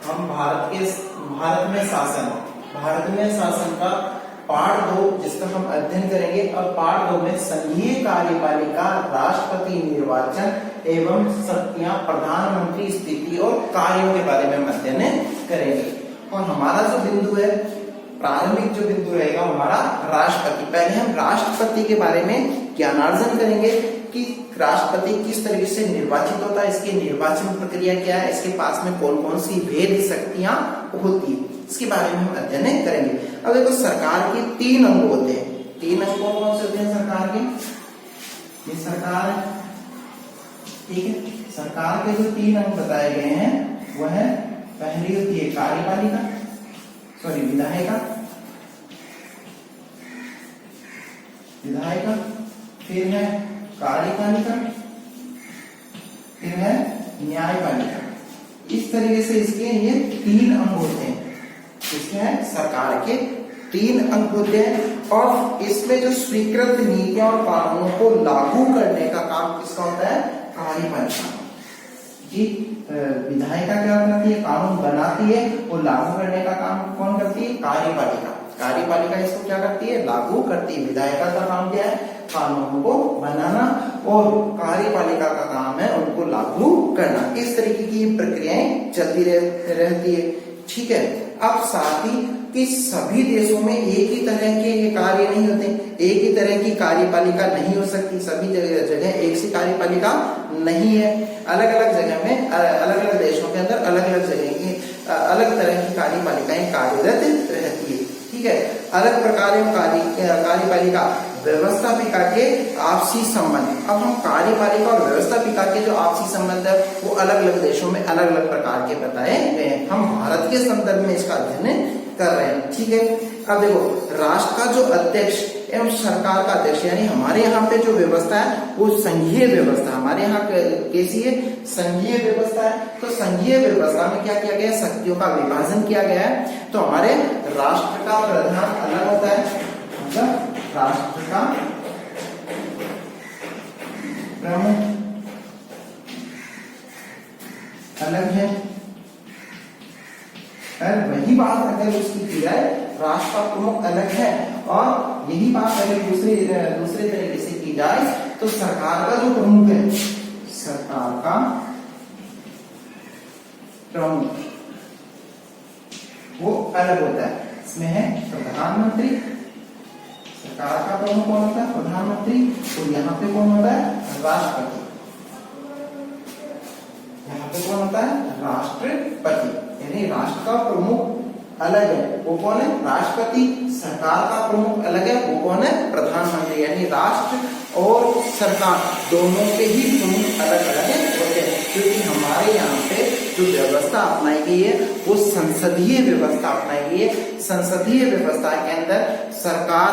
हम भारत में शासन का पार्ट 2 जिसका हम अध्ययन करेंगे। अब पार्ट 2 में संघीय कार्यपालिका, राष्ट्रपति निर्वाचन एवं शक्तियां, प्रधानमंत्री स्थिति और कार्यों के बारे में हम अध्ययन करेंगे। और हमारा जो बिंदु है, प्रारंभिक जो बिंदु रहेगा हमारा राष्ट्रपति। पहले हम राष्ट्रपति के बारे में ज्ञानार्जन करेंगे कि राष्ट्रपति किस तरीके से निर्वाचित होता है, इसकी निर्वाचन प्रक्रिया क्या है, इसके पास में कौन कौन सी भेद शक्तियां होती है, इसके बारे में हम अध्ययन करेंगे। अब देखो, सरकार के 3 अंग होते हैं। 3 अंग कौन कौन से होते हैं सरकार के? ये सरकार है, ठीक है। सरकार के जो 3 अंग बताए गए हैं वह पहली होती है कार्यपालिका, विधायिका, फिर है कार्यपालिका, फिर है न्यायपालिका। इस तरीके से इसके ये 3 अंग होते हैं। इसके हैं सरकार के 3 अंग होते हैं। और इसमें जो स्वीकृत नीतियां और कानूनों को लागू करने का काम किसका होता है? कार्यपालिका जी। विधायिका क्या करती है? कानून बनाती है, और लागू करने का काम कौन करती है? कार्यपालिका। कार्यपालिका इसको क्या करती है? लागू करती है। विधायिका का काम क्या है? कानूनों को बनाना, और कार्यपालिका का काम है उनको लागू करना। इस तरीके की प्रक्रियाएं चलती रहती है, ठीक है। अब साथ ही कि सभी देशों में एक ही तरह के ये कार्य नहीं होते, एक ही तरह की कार्यपालिका नहीं हो सकती। सभी जगह एक सी कार्यपालिका नहीं है। अलग अलग जगह में, अलग अलग देशों के अंदर अलग अलग जगह की अलग तरह की कार्यपालिकाएं कार्यरत रहती है, ठीक है। अलग प्रकार कार्यपालिका व्यवस्थापिका के आपसी संबंध। अब हम कार्यपालिका और व्यवस्थापिका के जो आपसी संबंध है वो अलग अलग देशों में अलग अलग प्रकार के बताए गए हैं। हम भारत के संदर्भ में इसका अध्ययन कर रहे हैं, ठीक है। अब देखो, राष्ट्र का जो अध्यक्ष एवं सरकार का अध्यक्ष, यानी हमारे यहाँ पे जो व्यवस्था है वो संघीय व्यवस्था, हमारे यहाँ कैसी है? संघीय व्यवस्था है। तो संघीय व्यवस्था में क्या किया गया है? शक्तियों का विभाजन किया गया है। तो हमारे राष्ट्र का प्रधान अलग होता है, मतलब राष्ट्र का प्रमुख अलग है। और वही बात अगर उसकी की जाए, राष्ट्र का प्रमुख अलग है, और यही बात अगर दूसरे तरीके से की जाए तो सरकार का जो प्रमुख है, सरकार का प्रमुख वो अलग होता है। इसमें है प्रधानमंत्री, सरकार का प्रमुख कौन होता है? प्रधानमंत्री। तो यहाँ पे कौन होता है? राष्ट्रपति। यहाँ पे कौन होता है? राष्ट्रपति। यानी राष्ट्र का प्रमुख अलग है, वो कौन है? राष्ट्रपति। सरकार का प्रमुख अलग है, वो कौन है? प्रधानमंत्री। यानी राष्ट्र और सरकार दोनों के ही प्रमुख अलग अलग होते हैं, क्योंकि हमारे यहाँ पे जो व्यवस्था अपनाई गई है वो संसदीय व्यवस्था अपनाई गई है। संसदीय व्यवस्था के अंदर सरकार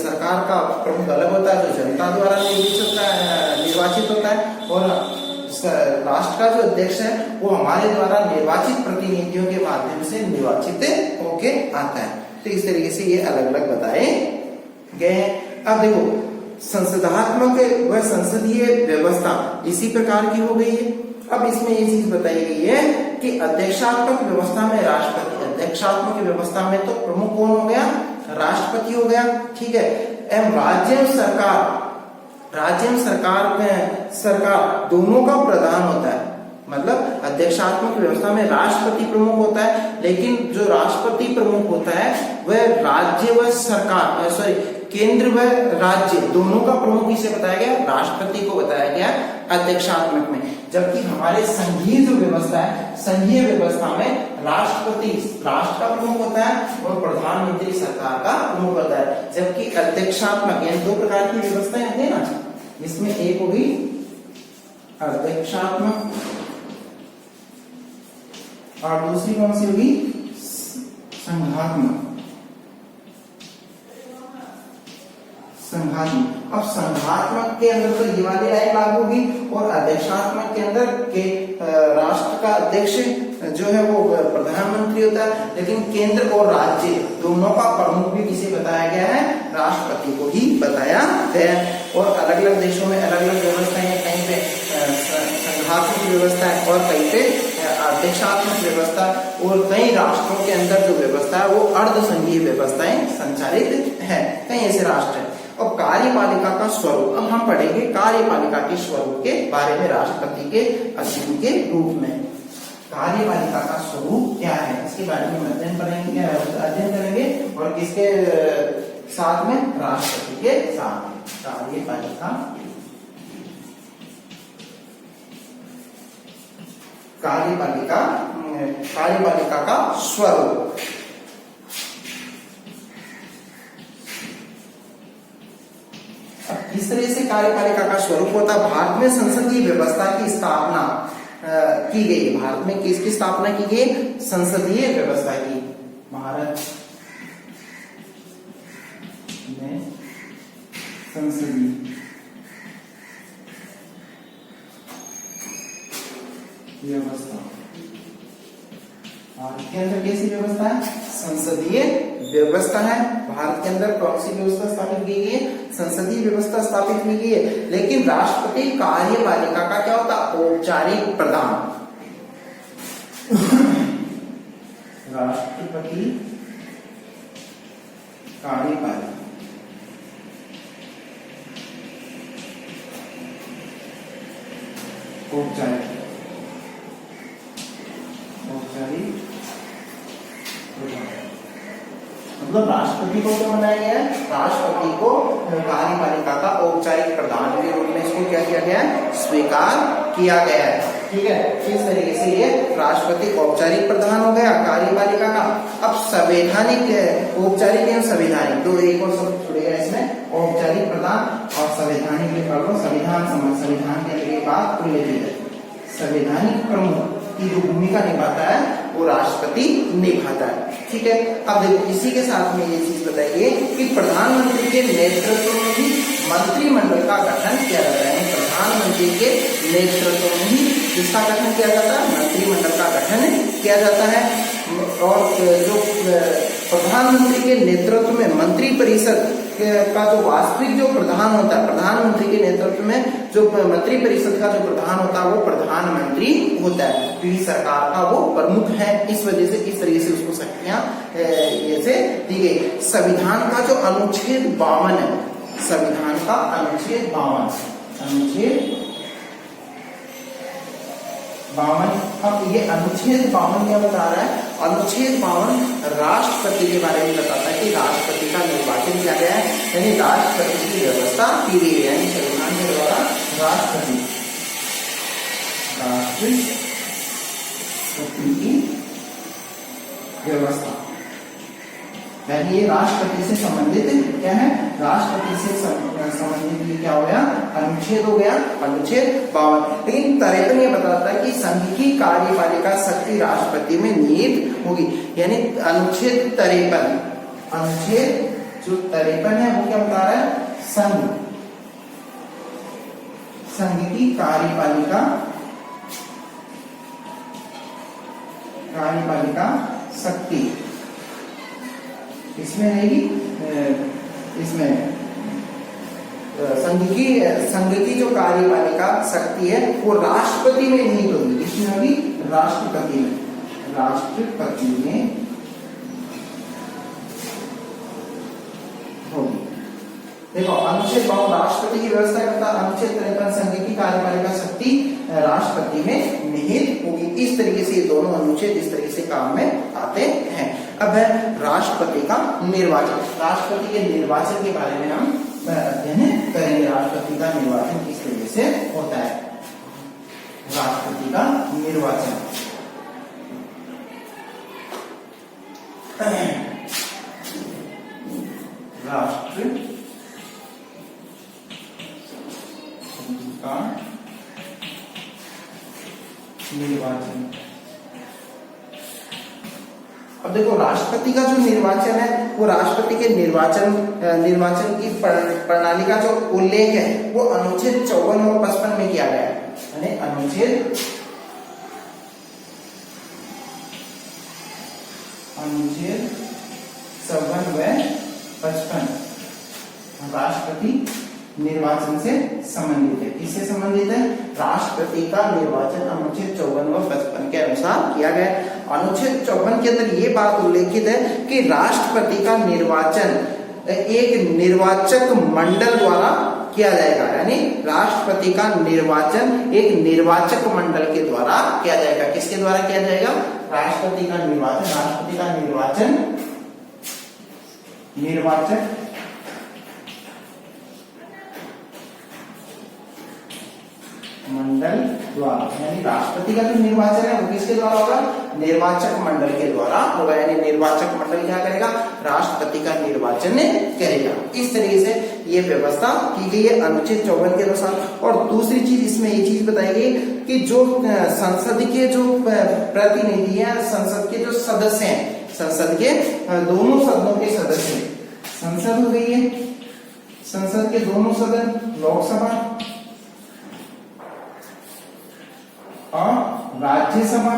सरकार का प्रमुख अलग होता है, जो जनता द्वारा निर्वाचित होता है, और राष्ट्र का जो अध्यक्ष है वो हमारे द्वारा निर्वाचित प्रतिनिधियों के माध्यम से निर्वाचित होके आता है। तो इस तरीके से ये अलग अलग बताए गए हैं। अब देखो, संसदात्मक व संसदीय व्यवस्था इसी प्रकार की हो गई है। अब इसमें ये चीज बताई गई है कि अध्यक्षात्मक व्यवस्था में राष्ट्रपति, अध्यक्षात्मक व्यवस्था में तो प्रमुख कौन हो गया? राष्ट्रपति हो गया, ठीक है। एवं राज्य एवं सरकार दोनों का प्रधान होता है। मतलब अध्यक्षात्मक व्यवस्था में राष्ट्रपति प्रमुख होता है, लेकिन जो राष्ट्रपति प्रमुख होता है वह राज्य व सरकार, केंद्र व राज्य दोनों का प्रमुख किसे बताया गया? राष्ट्रपति को बताया गया अध्यक्षात्मक में। जबकि हमारे संघीय जो व्यवस्था है, संघीय व्यवस्था में राष्ट्रपति राष्ट्र का प्रमुख होता है और प्रधानमंत्री सरकार का प्रमुख होता है। जबकि अध्यक्षात्मक यानी 2 प्रकार की व्यवस्थाएं होती है ना, इसमें एक होगी अध्यक्षात्मक और दूसरी कौन सी होगी? संघात्मक। अब संघात्मक के अंदर तो ये वाली लाइन लागू होगी, और अध्यक्षात्मक के अंदर के राष्ट्र का अध्यक्ष जो है वो प्रधानमंत्री होता है, लेकिन केंद्र और राज्य दोनों का प्रमुख भी किसे बताया गया है? राष्ट्रपति को ही बताया गया। और अलग अलग देशों में अलग अलग व्यवस्थाएं, कहीं पे संघात्मक व्यवस्था है और कहीं पे देशात्मक व्यवस्था और कई राष्ट्रों के अंदर जो व्यवस्था है वो अर्ध संघीय व्यवस्थाएं संचालित है, कई ऐसे राष्ट्र हैं। और कार्यपालिका का स्वरूप, अब हम पढ़ेंगे कार्यपालिका के स्वरूप के बारे में राष्ट्रपति के अधीन के रूप में। कार्यपालिका का स्वरूप क्या है इसके बारे में अध्ययन करेंगे और किसके साथ में, राष्ट्रपति के साथ में। कार्यपालिका का स्वरूप। इस तरह से कार्यपालिका का स्वरूप होता है। भारत में संसदीय व्यवस्था की स्थापना की गई। भारत में किसकी स्थापना की गई, संसदीय व्यवस्था की। भारत में संसदीय व्यवस्था, भारत के अंदर कैसी व्यवस्था है, संसदीय व्यवस्था है। भारत के अंदर कौन सी व्यवस्था स्थापित की गई है, संसदीय व्यवस्था स्थापित की गई है। लेकिन राष्ट्रपति कार्यपालिका का क्या होता है, औपचारिक प्रधान। राष्ट्रपति कार्यपालिका औपचारिक मतलब राष्ट्रपति को क्या बनाया गया है, राष्ट्रपति को कार्यपालिका का औपचारिक प्रधान के रूप में इसको क्या किया गया है, स्वीकार किया गया है। ठीक है, इस तरीके से ये राष्ट्रपति औपचारिक प्रधान हो गया कार्यपालिका का। अब संवैधानिक, औपचारिक एवं संवैधानिक, दो एक और शब्द जुड़ेगा इसमें, औपचारिक प्रधान और संवैधानिक के पढ़ लो। संविधान के लिए बात उल्लेखित है। संवैधानिक प्रमुख की जो भूमिका निभाता है वो राष्ट्रपति निभाता है। ठीक है, अब देखो इसी के साथ में ये चीज बताइए कि प्रधानमंत्री के नेतृत्व में ही मंत्रिमंडल का गठन किया जाता है। प्रधानमंत्री के नेतृत्व में ही किसका गठन किया जाता है, मंत्रिमंडल का गठन किया जाता है। और जो प्रधानमंत्री के नेतृत्व में मंत्रिपरिषद का जो वास्तविक जो प्रधान होता है, प्रधानमंत्री के नेतृत्व में जो मंत्रिपरिषद का जो प्रधान होता है वो प्रधानमंत्री होता है, क्योंकि सरकार का वो प्रमुख है। इस वजह से इस तरीके से उसको शक्तियां ऐसे दी गई। संविधान का जो अनुच्छेद 52 है, संविधान का अनुच्छेद 52, अब ये अनुच्छेद 52 क्या बता रहा है, अनुच्छेद 52 राष्ट्रपति के बारे में बताता है कि राष्ट्रपति का निर्वाचन किया गया है, यानी राष्ट्रपति की व्यवस्था की गई है। यानी संविधान के द्वारा राष्ट्रपति की व्यवस्था, यानी ये राष्ट्रपति से संबंधित क्या है, राष्ट्रपति से संबंधित ये क्या हो गया, अनुच्छेद हो गया, अनुच्छेद 52। लेकिन 53 ये बताता है कि संघ की कार्यपालिका शक्ति राष्ट्रपति में निहित होगी। यानी अनुच्छेद 53, अनुच्छेद जो 53 है वो क्या बता रहा है, संघ की कार्यपालिका शक्ति इसमें रहेगी, इसमें संघ की जो कार्यपालिका शक्ति है वो राष्ट्रपति में निहित होगी। किसमें होगी, राष्ट्रपति में होगी। देखो अनुच्छेद 52 राष्ट्रपति की व्यवस्था करता है, अनुच्छेद 53 संघ की कार्यपालिका शक्ति राष्ट्रपति में निहित होगी। इस तरीके से ये दोनों अनुच्छेद इस तरीके से काम में आते हैं। अब है राष्ट्रपति का निर्वाचन। राष्ट्रपति के निर्वाचन के बारे में हम अध्ययन करेंगे। राष्ट्रपति का निर्वाचन किस तरीके से होता है, राष्ट्रपति का निर्वाचन। राष्ट्रपति का निर्वाचन। अब देखो राष्ट्रपति का जो निर्वाचन है वो राष्ट्रपति के निर्वाचन की प्रणाली का जो उल्लेख है वो अनुच्छेद 54 और 55 में किया गया है। यानी अनुच्छेद 54 व 55 राष्ट्रपति निर्वाचन से संबंधित है। किससे संबंधित है? राष्ट्रपति का निर्वाचन अनुच्छेद 54 व 55 के अनुसार किया गया। अनुच्छेद 54 के अंदर ये बात उल्लेखित है कि राष्ट्रपति का निर्वाचन एक निर्वाचक मंडल द्वारा किया जाएगा, यानी राष्ट्रपति का निर्वाचन एक निर्वाचक मंडल के द्वारा किया जाएगा। किसके द्वारा किया जाएगा? राष्ट्रपति का निर्वाचन निर्वाचक मंडल द्वारा, यानी राष्ट्रपति का जो निर्वाचन है वो किसके द्वारा होगा? निर्वाचक मंडल के द्वारा होगा। यानी निर्वाचक मंडल क्या करेगा? राष्ट्रपति का निर्वाचन करेगा। इस तरीके से ये व्यवस्था की गई है अनुच्छेद 54 के अनुसार। और दूसरी चीज इसमें ये चीज बताई गई कि जो संसद के जो प्रतिनिधि है, संसद के जो सदस्य हैं, संसद के दोनों सदनों के सदस्य, संसद हो गई है, संसद के दोनों सदन, लोकसभा और राज्यसभा,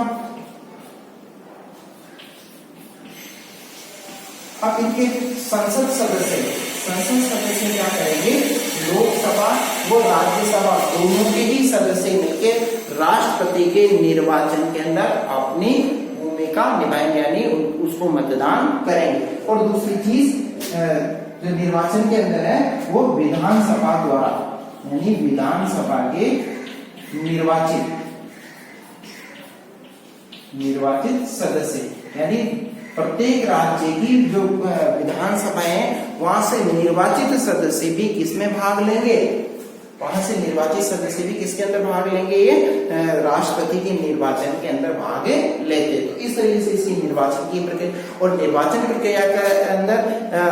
अब इनके संसद सदस्य क्या करेंगे? लोकसभा व राज्यसभा दोनों के ही सदस्य मिलकर राष्ट्रपति के निर्वाचन के अंदर अपनी भूमिका निभाएंगे, यानी उसको मतदान करेंगे। और दूसरी चीज जो निर्वाचन के अंदर है वो विधानसभा द्वारा, यानी विधानसभा के निर्वाचित सदस्य, यानी प्रत्येक राज्य की जो विधानसभाएं हैं वहां से निर्वाचित सदस्य भी किसमें भाग लेंगे? वहां से निर्वाचित सदस्य भी किसके अंदर भाग लेंगे? ये राष्ट्रपति के निर्वाचन के अंदर भाग लेते। तो इस तरीके से इसी निर्वाचन की प्रक्रिया और निर्वाचन प्रक्रिया के अंदर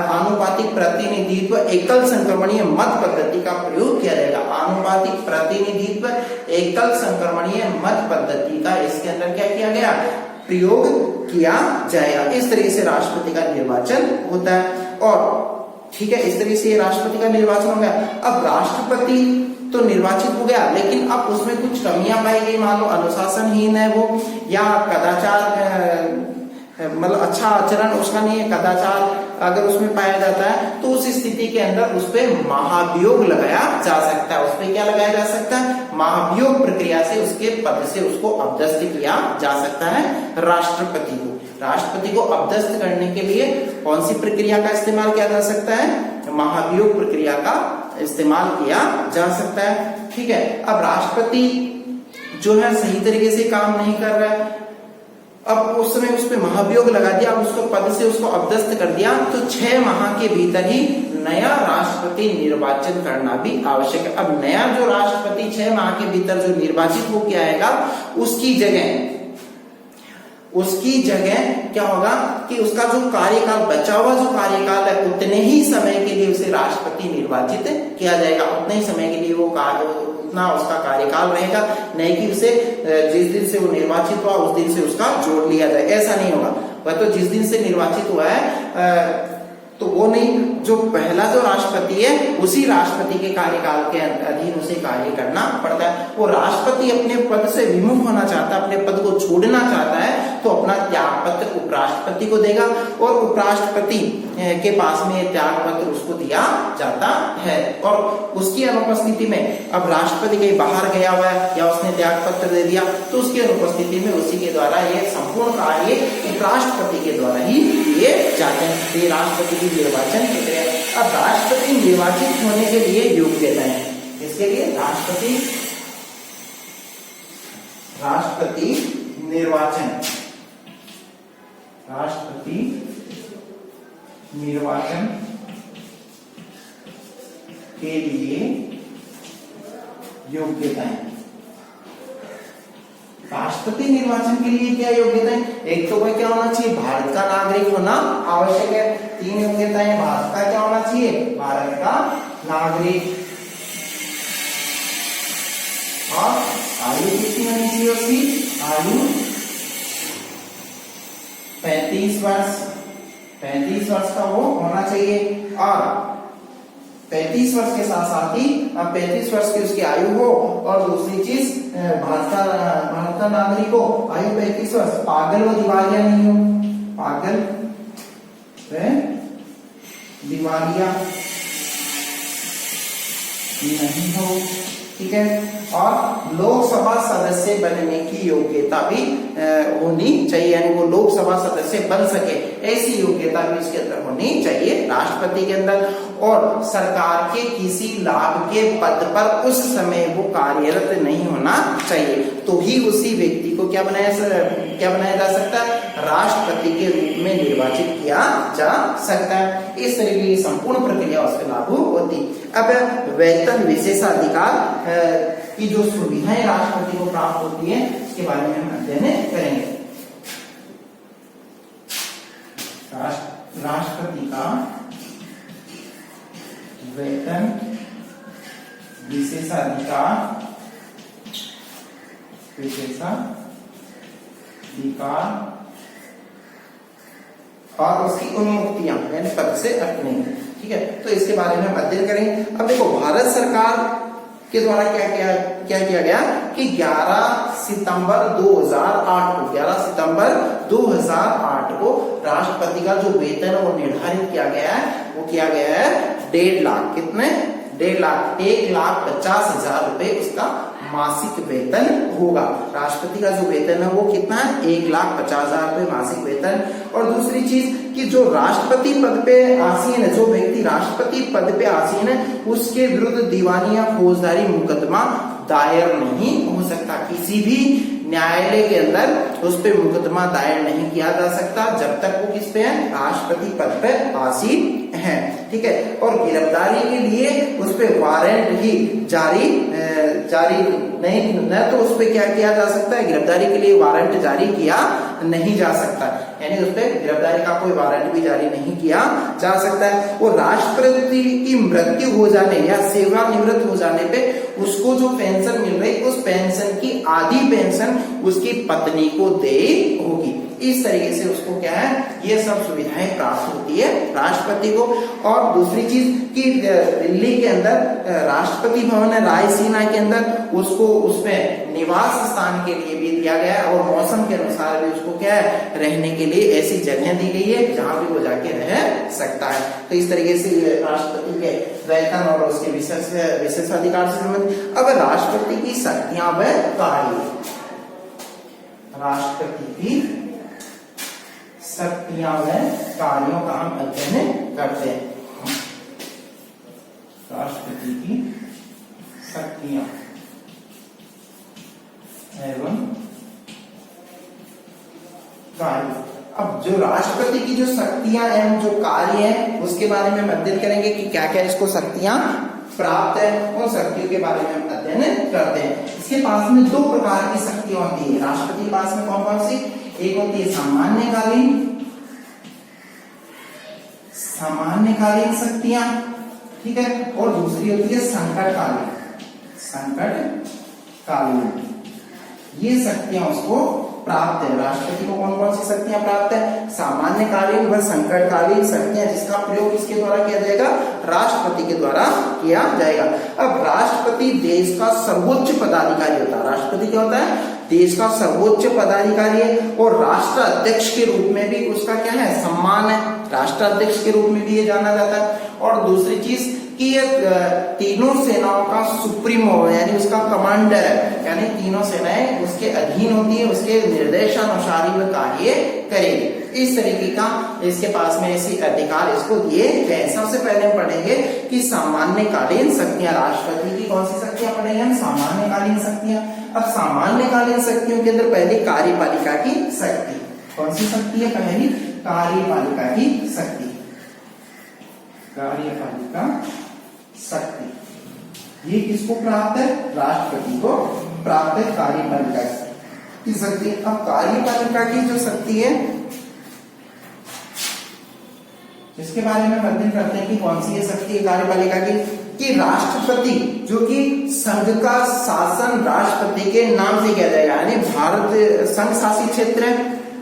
आनुपातिक प्रतिनिधित्व एकल संक्रमणीय मत पद्धति का प्रयोग किया जाएगा। आनुपातिक प्रतिनिधित्व एकल संक्रमणीय मत पद्धति का इसके अंदर क्या किया गया? प्रयोग किया जाएगा। इस तरीके से राष्ट्रपति का निर्वाचन होता है। और ठीक है, इस तरीके से राष्ट्रपति का निर्वाचन हो गया। अब राष्ट्रपति तो निर्वाचित हो गया, लेकिन अब उसमें कुछ कमियां पाई गई, मान लो अनुशासनहीन है वो, या कदाचार मतलब अच्छा आचरण उसका नहीं है, कदाचार अगर उसमें पाया जाता है तो उस स्थिति के अंदर उस पर महाभियोग लगाया जा सकता है। उस पर क्या लगाया जा सकता है? महाभियोग प्रक्रिया से उसके पद से उसको अपदस्थ किया जा सकता है। राष्ट्रपति को अपदस्थ करने के लिए कौन सी प्रक्रिया का इस्तेमाल किया जा सकता है? महाभियोग प्रक्रिया का इस्तेमाल किया जा सकता है। ठीक है, अब राष्ट्रपति जो है सही तरीके से काम नहीं कर रहा है, अब उस समय उस पर महाभियोग लगा दिया, अब उसको पद से उसको अपदस्थ कर दिया, तो 6 माह के भीतर ही नया राष्ट्रपति निर्वाचन करना भी आवश्यक है। अब नया जो राष्ट्रपति 6 माह के भीतर जो निर्वाचित होकर आएगा उसकी जगह क्या होगा कि उसका जो कार्यकाल, बचा हुआ जो कार्यकाल है, उतने ही समय के लिए उसे राष्ट्रपति निर्वाचित किया जाएगा। उतने ही समय के लिए वो उतना उसका कार्यकाल रहेगा, नहीं कि उसे जिस दिन से वो निर्वाचित हुआ उस दिन से उसका जोड़ लिया जाए, ऐसा नहीं होगा। वह तो जिस दिन से निर्वाचित हुआ है तो वो नहीं, जो पहला जो राष्ट्रपति है उसी राष्ट्रपति के कार्यकाल के अधीन उसे कार्य करना पड़ता है। वो राष्ट्रपति अपने पद से विमुख होना चाहता है, अपने पद को छोड़ना चाहता है, तो अपना त्याग पत्र उपराष्ट्रपति को देगा और उपराष्ट्रपति के पास में त्याग पत्र उसको दिया जाता है। और उसकी अनुपस्थिति में अब राष्ट्रपति कहीं बाहर गया हुआ है या उसने त्याग पत्र दे दिया, तो उसकी अनुपस्थिति में उसी के द्वारा ये संपूर्ण कार्य उपराष्ट्रपति के द्वारा ही किए जाते हैं। ये राष्ट्रपति की निर्वाचन प्रक्रिया। अब राष्ट्रपति निर्वाचित होने के लिए योग्यता है, इसके लिए राष्ट्रपति निर्वाचन के लिए योग्यताएं। राष्ट्रपति निर्वाचन के लिए क्या योग्यता है? एक तो वह क्या होना चाहिए? भारत का नागरिक होना आवश्यक है। 3 योग्यताएं। भारत का क्या होना चाहिए? भारत का नागरिक। और आयु कितनी होनी चाहिए उसकी? आयु 35 वर्ष। 35 वर्ष का वो होना चाहिए। और 35 वर्ष के साथ साथ ही 35 वर्ष की उसकी आयु हो। और दूसरी चीज, भारत का नागरिक हो, आयु 35 वर्ष, पागल व दिवालिया नहीं हो। पागल व दिवालिया नहीं हो, ठीक है। और लोकसभा सदस्य बनने की योग्यता भी होनी चाहिए, यानी वो लोकसभा सदस्य बन सके ऐसी योग्यता भी उसके अंदर होनी चाहिए राष्ट्रपति के अंदर। और सरकार के किसी लाभ के पद पर उस समय वो कार्यरत नहीं होना चाहिए, तो ही उसी व्यक्ति को क्या बनाया जा सकता है, राष्ट्रपति के रूप में निर्वाचित किया जा सकता है। इस तरीके की संपूर्ण प्रक्रिया उस पर लागू होती। अब वेतन विशेषाधिकार की जो सुविधाएं राष्ट्रपति को प्राप्त होती है इसके बारे में हम अध्ययन करेंगे। राष्ट्रपति का वेतन विशेषाधिकार और उसकी उन्मुक्तियां यानी पद से हटने, ठीक है। तो इसके बारे में हम अध्ययन करेंगे। अब देखो भारत सरकार के द्वारा क्या किया गया कि 11 सितंबर 2008 को राष्ट्रपति का जो वेतन है वो निर्धारित किया गया है। वो किया गया है 1.5 लाख, कितने 1.5 लाख, 1,50,000 रुपए उसका मासिक वेतन होगा। राष्ट्रपति का जो वेतन है वो कितना है, 1,50,000 रुपए मासिक वेतन। और दूसरी चीज कि जो राष्ट्रपति पद पे आसीन है, जो व्यक्ति राष्ट्रपति पद पे आसीन है उसके विरुद्ध दीवानी या फौजदारी मुकदमा दायर नहीं हो सकता। किसी भी न्यायालय के अंदर उस पे मुकदमा दायर नहीं किया जा सकता जब तक वो किस पे है, राष्ट्रपति पद पे आसीन है, ठीक है। और गिरफ्तारी के लिए उस पे वारंट ही जारी नहीं, न तो उस पे क्या किया जा सकता है, गिरफ्तारी के लिए वारंट जारी किया नहीं जा सकता, यानी उस पे गिरफ्तारी का कोई वारंट भी जारी नहीं किया जा सकता है। वो राष्ट्रपति की मृत्यु हो जाने या सेवानिवृत्त हो जाने पे उसको जो पेंशन मिल रही उस पेंशन की आधी पेंशन उसकी पत्नी को दे होगी। इस तरीके से उसको क्या है, ये सब सुविधाएं प्राप्त होती है राष्ट्रपति को। और दूसरी चीज कि दिल्ली के अंदर राष्ट्रपति भवन है रायसीना के अंदर, उसको उसमें निवास स्थान के लिए भी दिया गया है और मौसम के अनुसार भी उसको क्या है, रहने के लिए ऐसी जगह दी गई है जहां भी वो जाके रह सकता है। तो इस तरीके से राष्ट्रपति के वेतन और उसके विशेषाधिकार से संबंधित। अब राष्ट्रपति की शक्तियां व कार्य, राष्ट्रपति की शक्तियां व कार्यों का हम अध्ययन करते हैं। राष्ट्रपति की शक्तियां एवं कार्य। अब जो राष्ट्रपति की जो शक्तियां एवं जो कार्य है उसके बारे में हम अध्ययन करेंगे कि क्या क्या इसको शक्तियां प्राप्त है, उन शक्तियों के बारे में हम अध्ययन करते हैं। इसके पास में 2 प्रकार की शक्तियां होती है राष्ट्रपति के पास में। कौन कौन सी, एक होती है सामान्यकालीन शक्तियां, ठीक है, और दूसरी होती है संकटकालीन। ये शक्तियां उसको प्राप्त है। राष्ट्रपति को कौन कौन सी शक्तियां प्राप्त है, सामान्यकालीन व संकटकालीन शक्तियां, जिसका प्रयोग किसके द्वारा किया जाएगा, राष्ट्रपति के द्वारा किया जाएगा। अब राष्ट्रपति देश का सर्वोच्च पदाधिकारी होता है। राष्ट्रपति क्या होता है, देश का सर्वोच्च पदाधिकारी है और राष्ट्राध्यक्ष के रूप में भी उसका क्या है, सम्मान है, राष्ट्राध्यक्ष के रूप में भी ये जाना जाता है। और दूसरी चीज कि ये तीनों सेनाओं का सुप्रीमो यानी उसका कमांडर है, यानी तीनों सेनाएं उसके अधीन होती है, उसके निर्देशानुसार ही वह कार्य करेगी। इस तरीके का इसके पास में ऐसी अधिकार इसको दिए गए। सबसे पहले हम पढ़ेंगे कि सामान्यकालीन शक्तियां, राष्ट्रपति की कौन सी शक्तियां पढ़ेंगे हम, सामान्यकालीन शक्तियां। अब सामान्यकालीन शक्तियों के अंदर पहली कार्यपालिका की शक्ति, कौन सी शक्ति है, पहली कार्यपालिका की शक्ति, कार्यपालिका शक्ति। ये किसको प्राप्त है, राष्ट्रपति को प्राप्त है कार्यपालिका की शक्ति। अब कार्यपालिका की जो शक्ति है जिसके बारे में अध्ययन करते हैं कि कौन सी ये शक्ति है कार्यपालिका की, कि राष्ट्रपति जो कि संघ का शासन राष्ट्रपति के नाम से किया जाएगा, यानी भारत संघ शासित क्षेत्र है,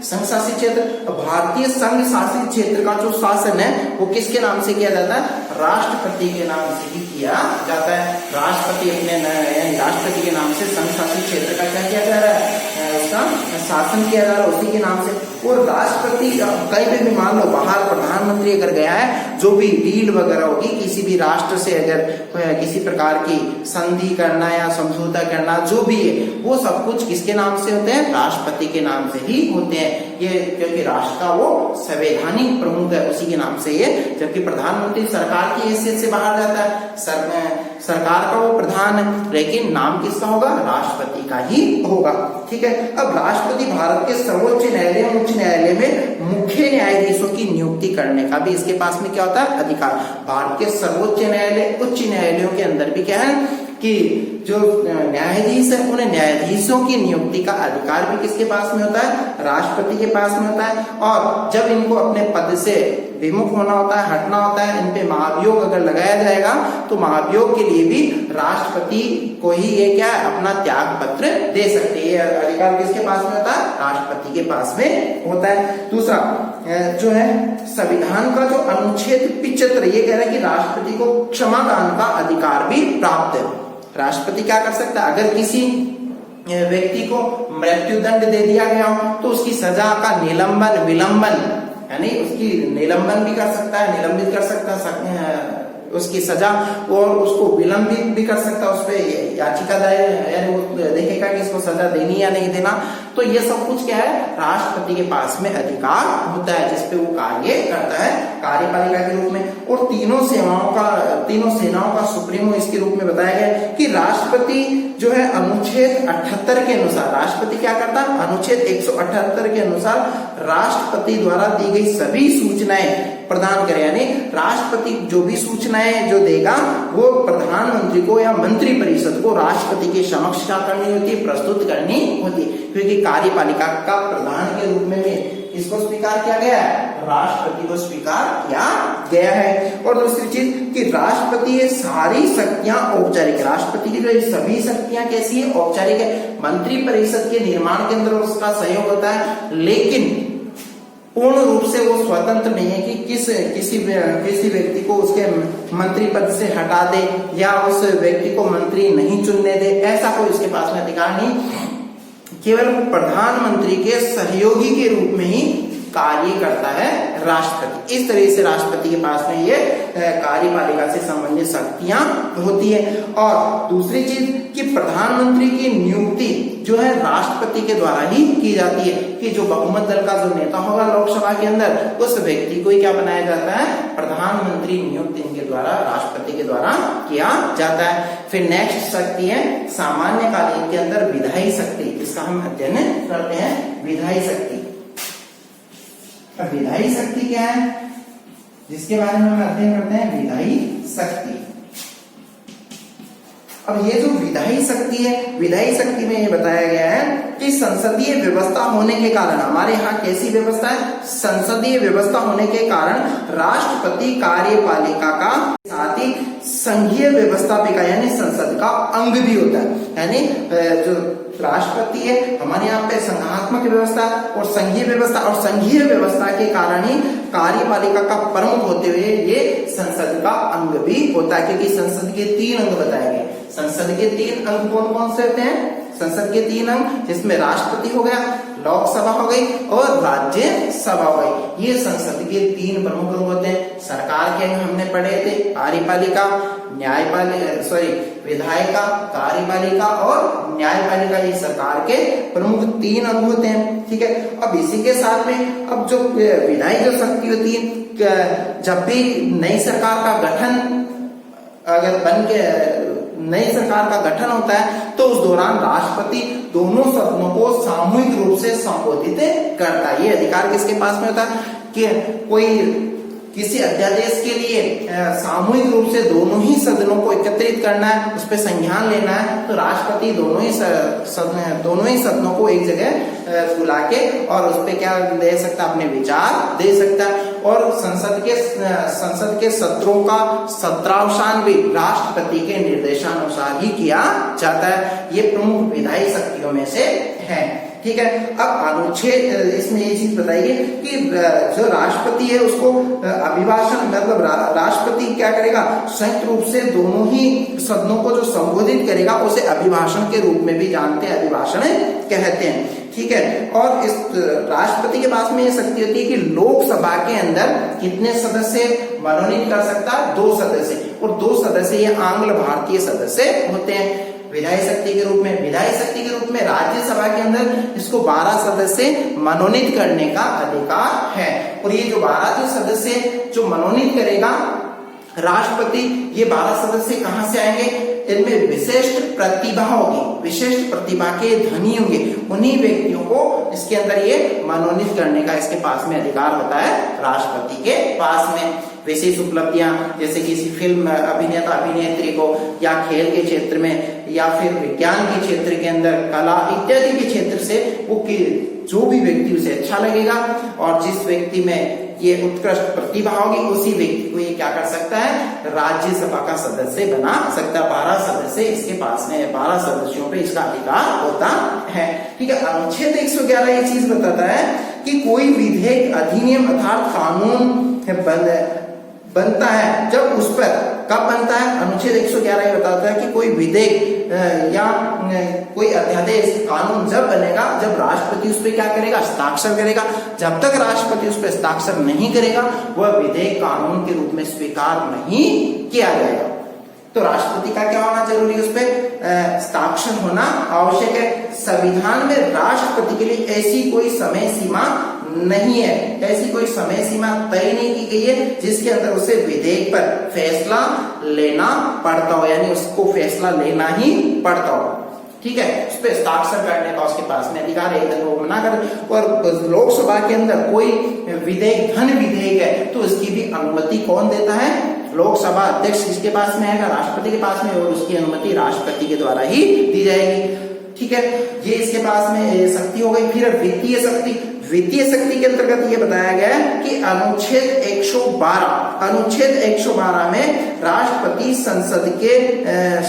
संघ शासित क्षेत्र, भारतीय संघ शासित क्षेत्र का जो शासन है वो किसके नाम से किया जाता है, राष्ट्रपति के नाम से ही किया जाता है। राष्ट्रपति अपने राष्ट्रपति के नाम से संघ शासित क्षेत्र का क्या किया जा रहा है, उसका शासन किया जा रहा है उसी के नाम से। और राष्ट्रपति कहीं पे भी मान लो बाहर प्रधानमंत्री अगर गया है, जो भी डील वगैरह होगी किसी भी राष्ट्र से अगर किसी प्रकार की संधि करना या समझौता करना जो भी है, वो सब कुछ किसके नाम से होते हैं, राष्ट्रपति के नाम से ही होते हैं। ये क्योंकि राष्ट्र का वो संवैधानिक प्रमुख है उसी के नाम से ये, जबकि प्रधानमंत्री सरकार की हैसियत से बाहर जाता है, सरकार का वो प्रधान है, लेकिन नाम किसका होगा, राष्ट्रपति का ही होगा। ठीक है। अब राष्ट्रपति भारत के सर्वोच्च न्यायालय उच्च न्यायालय में मुख्य न्यायाधीशों की नियुक्ति करने का भी इसके पास में क्या होता है, अधिकार। भारत के सर्वोच्च न्यायालय उच्च न्यायालयों के अंदर भी क्या है कि जो न्यायाधीश है उन न्यायाधीशों की नियुक्ति का अधिकार भी किसके पास में होता है, राष्ट्रपति के पास में होता है। और जब इनको अपने पद से विमुख होना होता है, हटना होता है, इन पे महाभियोग अगर लगाया जाएगा तो महाभियोग के लिए भी राष्ट्रपति को ही ये क्या है, अपना त्याग पत्र दे सकते हैं। ये अधिकार किसके पास में होता है, राष्ट्रपति के पास में होता है। दूसरा जो है संविधान का जो अनुच्छेद 75 ये कह रहा है कि राष्ट्रपति को क्षमादान का अधिकार भी प्राप्त है। राष्ट्रपति क्या कर सकता है, अगर किसी व्यक्ति को मृत्युदंड दे दिया गया हो तो उसकी सजा का निलंबन विलंबन यानी उसकी निलंबन भी कर सकता है, निलंबित कर सकता है उसकी सजा, और उसको विलंबित भी कर सकता है, उस पर याचिका दायर यानी वो देखेगा कि इसको सजा देनी या नहीं देना। तो ये सब कुछ क्या है, राष्ट्रपति के पास में अधिकार होता है जिसपे वो कार्य करता है कार्यपालिका के रूप में। और तीनों सेनाओं का सुप्रीमो इसके रूप में बताया गया कि राष्ट्रपति जो है अनुच्छेद 78 के अनुसार, राष्ट्रपति क्या करता है, अनुच्छेद 178 के अनुसार राष्ट्रपति द्वारा दी गई सभी सूचनाएं प्रदान करे, यानी राष्ट्रपति जो भी सूचनाएं जो देगा वो प्रधानमंत्री को या मंत्री परिषद को राष्ट्रपति के समक्ष क्या करनी होती है, प्रस्तुत करनी होती है। क्योंकि कार्यपालिका का प्रधान के रूप में भी इसको स्वीकार किया गया है, राष्ट्रपति को स्वीकार किया गया है। और दूसरी चीज कि राष्ट्रपति ये सारी शक्तियां औपचारिक, राष्ट्रपति की जो सभी शक्तियां कैसी है, औपचारिक है। मंत्री परिषद के निर्माण के अंदर उसका सहयोग होता है, लेकिन पूर्ण रूप से वो स्वतंत्र नहीं है कि किसी व्यक्ति को उसके मंत्री पद से हटा दे या उस व्यक्ति को मंत्री नहीं चुनने दे, ऐसा कोई उसके पास में अधिकार नहीं। केवल प्रधानमंत्री के सहयोगी के रूप में ही कार्य करता है राष्ट्रपति। इस तरह से राष्ट्रपति के पास में ये कार्यपालिका से संबंधित शक्तियां होती है। और दूसरी चीज कि प्रधानमंत्री की नियुक्ति जो है राष्ट्रपति के द्वारा ही की जाती है, कि जो बहुमत दल का जो नेता होगा लोकसभा के अंदर उस व्यक्ति को ही क्या बनाया जाता है, प्रधानमंत्री नियुक्त इनके द्वारा राष्ट्रपति के द्वारा किया जाता है। फिर नेक्स्ट शक्ति है सामान्य कालीन के अंदर विधायी शक्ति, इसका हम अध्ययन करते हैं विधायी शक्ति। विधायी शक्ति क्या है, जिसके बारे में हम अध्ययन करते हैं विधायी शक्ति। अब ये जो विधायी शक्ति है, विधायी शक्ति में ये बताया गया है कि संसदीय व्यवस्था होने के कारण, हमारे यहाँ कैसी व्यवस्था है, संसदीय व्यवस्था होने के कारण राष्ट्रपति कार्यपालिका का साथ ही संघीय व्यवस्थापिका यानी संसद का अंग भी होता है। यानी जो राष्ट्रपति है हमारे यहाँ पे संघात्मक व्यवस्था और संघीय व्यवस्था, और संघीय व्यवस्था के कारण ही कार्यपालिका का प्रमुख होते हुए ये संसद का अंग भी होता है, क्योंकि संसद के 3 अंग बताए गए। संसद के 3 अंग कौन कौन से होते हैं, संसद के 3 अंग, जिसमें राष्ट्रपति हो गया, लोकसभा हो गई और राज्यसभा हो गई। ये संसद के 3 प्रमुख अंग होते हैं। सरकार के अंग हमने पढ़े थे, कार्यपालिका, विधायिका, कार्यपालिका और न्यायपालिका, ये सरकार के प्रमुख 3 अंग होते हैं। ठीक है। अब इसी के साथ में अब जो विधायी जो शक्ति होती है, जब भी नई सरकार का गठन अगर बन के नई सरकार का गठन होता है तो उस दौरान राष्ट्रपति दोनों सदनों को सामूहिक रूप से संबोधित करता है। ये अधिकार किसके पास में होता है कि कोई किसी अध्यादेश के लिए सामूहिक रूप से दोनों ही सदनों को एकत्रित करना है, उस पर संज्ञान लेना है, तो राष्ट्रपति दोनों ही सदनों को एक जगह बुला के और उस पर क्या दे सकता है, अपने विचार दे सकता है। और संसद के सत्रों का सत्रावसान भी राष्ट्रपति के निर्देशानुसार ही किया जाता है। ये प्रमुख विधायी शक्तियों में से है। ठीक है। अब अनुच्छेद इसमें ये चीज बताइए कि जो राष्ट्रपति है उसको अभिभाषण मतलब राष्ट्रपति क्या करेगा, संयुक्त रूप से दोनों ही सदनों को जो संबोधित करेगा उसे अभिभाषण के रूप में भी जानते हैं, अभिभाषण कहते हैं, ठीक है। और इस राष्ट्रपति के पास में ये शक्ति होती है कि लोकसभा के अंदर कितने सदस्य मनोनीत कर सकता है, 2 सदस्य, और 2 सदस्य ये आंग्ल भारतीय सदस्य होते हैं विधायी शक्ति के रूप में। विधायी शक्ति के रूप में राज्यसभा के अंदर इसको 12 सदस्य मनोनीत करने का अधिकार है, और ये जो 12 जो सदस्य जो मनोनीत करेगा राष्ट्रपति, ये 12 सदस्य कहां से आएंगे, इनमें विशिष्ट प्रतिभा होगी, विशिष्ट प्रतिभा के धनी होंगे, उन्हीं व्यक्तियों को इसके अंदर ये मनोनीत करने का इसके पास में अधिकार होता है राष्ट्रपति के पास में। विशेष उपलब्धियां जैसे किसी फिल्म अभिनेता अभिनेत्री को, या खेल के क्षेत्र में, या फिर विज्ञान के क्षेत्र के अंदर, कला इत्यादि के क्षेत्र से वो जो भी व्यक्ति उसे अच्छा लगेगा और जिस व्यक्ति में ये उत्कृष्ट प्रतिभा होगी उसी व्यक्ति को ये क्या कर सकता है, राज्यसभा का सदस्य बना सकता है। 12 सदस्य इसके पास में, 12 सदस्यों पे इसका अधिकार होता है, ठीक है। अनुच्छेद 111 ये चीज बताता है कि कोई विधेयक, अधिनियम अर्थात कानून बनता है जब उस पर, कब बनता है, अनुच्छेद 111 ये बताता है कि कोई विधेयक या कोई अध्यादेश, कानून जब बनेगा जब राष्ट्रपति उस पर क्या करेगा, हस्ताक्षर करेगा। जब तक राष्ट्रपति उस पर हस्ताक्षर नहीं करेगा वह विधेयक कानून के रूप में स्वीकार नहीं किया जाएगा। तो राष्ट्रपति का क्या होना जरूरी है, उस पर हस्ताक्षर होना आवश्यक है। संविधान में राष्ट्रपति के लिए ऐसी कोई समय सीमा नहीं है, ऐसी कोई समय सीमा तय नहीं की गई है जिसके अंदर उसे विधेयक पर फैसला लेना पड़ता हो, यानी उसको फैसला लेना ही पड़ता हो, ठीक है। उस पर हस्ताक्षर करने का उसके पास में अधिकार है, इधर वो मना कर। और लोकसभा के अंदर कोई विधेयक, धन विधेयक है तो उसकी भी अनुमति कौन देता है, लोकसभा अध्यक्ष किसके पास में आएगा, राष्ट्रपति के पास में, और उसकी अनुमति राष्ट्रपति के द्वारा ही दी जाएगी, ठीक है। ये इसके पास में शक्ति हो गई। फिर वित्तीय शक्ति, वित्तीय शक्ति के अंतर्गत ये बताया गया है कि अनुच्छेद 112 में राष्ट्रपति संसद के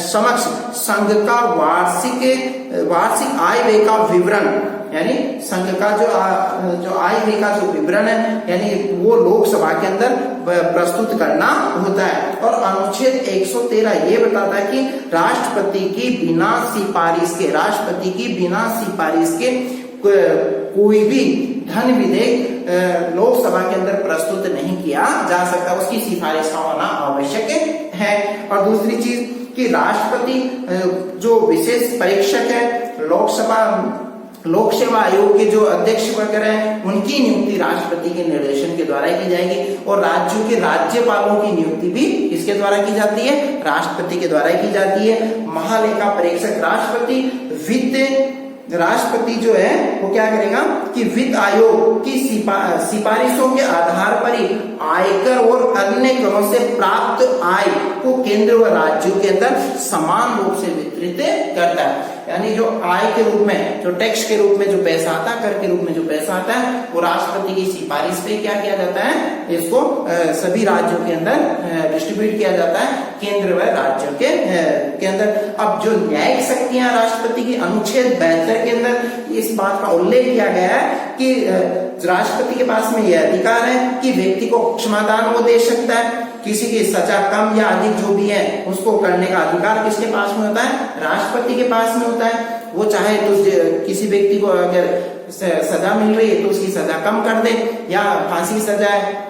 समक्ष संघ का वार्षिक आय व्यय का विवरण, यानी संघ का जो आय व्यय का जो विवरण है, यानी वो लोकसभा के अंदर प्रस्तुत करना होता है। और अनुच्छेद 113 ये बताता है कि राष्ट्रपति की बिना सिफारिश के कोई भी धन विधेयक लोकसभा के अंदर प्रस्तुत नहीं किया जा सकता, उसकी सिफारिश का होना आवश्यक है। और दूसरी चीज कि राष्ट्रपति जो विशेष परीक्षक है, लोक सेवा आयोग के जो अध्यक्ष वगैरह हैं उनकी नियुक्ति राष्ट्रपति के निर्देशन के द्वारा की जाएगी, और राज्यों के राज्यपालों की नियुक्ति भी इसके द्वारा की जाती है, राष्ट्रपति के द्वारा की जाती है। महालेखा परीक्षक राष्ट्रपति जो है वो क्या करेगा कि वित्त आयोग की सिफारिशों के आधार पर ही आयकर और अन्य करों से प्राप्त आय को केंद्र व राज्यों के अंदर समान रूप से वितरित करता है। यानी जो आय के रूप में, जो टैक्स के रूप में जो पैसा आता है, कर के रूप में जो पैसा आता है, वो राष्ट्रपति की सिफारिश पे क्या किया जाता है, इसको सभी राज्यों के अंदर डिस्ट्रीब्यूट किया जाता है, केंद्र व राज्यों के अंदर। अब जो न्यायिक शक्तियां राष्ट्रपति की, अनुच्छेद 72 के अंदर इस बात का उल्लेख किया गया है कि राष्ट्रपति के पास में यह अधिकार है कि व्यक्ति को क्षमादान वो दे सकता है, किसी की सजा कम या अधिक जो भी है उसको करने का अधिकार किसके पास में होता है, राष्ट्रपति के पास में होता है। वो चाहे तो किसी व्यक्ति को अगर सजा मिल रही है तो उसकी सजा कम कर दे, या फांसी की सजा है,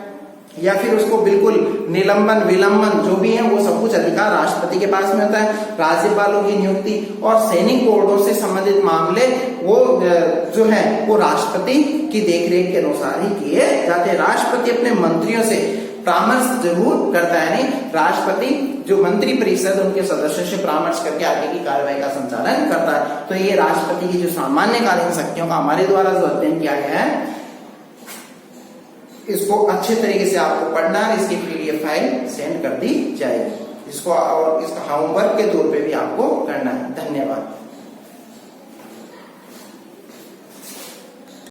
या फिर उसको बिल्कुल निलंबन विलंबन जो भी है वो सब कुछ अधिकार राष्ट्रपति के पास में होता है। राज्यपालों की नियुक्ति और सैनिक बोर्डों से संबंधित मामले वो जो है वो राष्ट्रपति की देखरेख के अनुसार ही किए जाते हैं। राष्ट्रपति अपने मंत्रियों से परामर्श जरूर करता है, नहीं राष्ट्रपति जो मंत्री परिषद उनके सदस्यों से परामर्श करके आगे की कार्रवाई का संचालन करता है। तो ये राष्ट्रपति की जो सामान्यकालीन शक्तियों का हमारे द्वारा जो अध्ययन किया गया है, इसको अच्छे तरीके से आपको पढ़ना है, इसकी PDF फाइल सेंड कर दी जाएगी, इसको और इसका होमवर्क के तौर पे भी आपको करना है। धन्यवाद।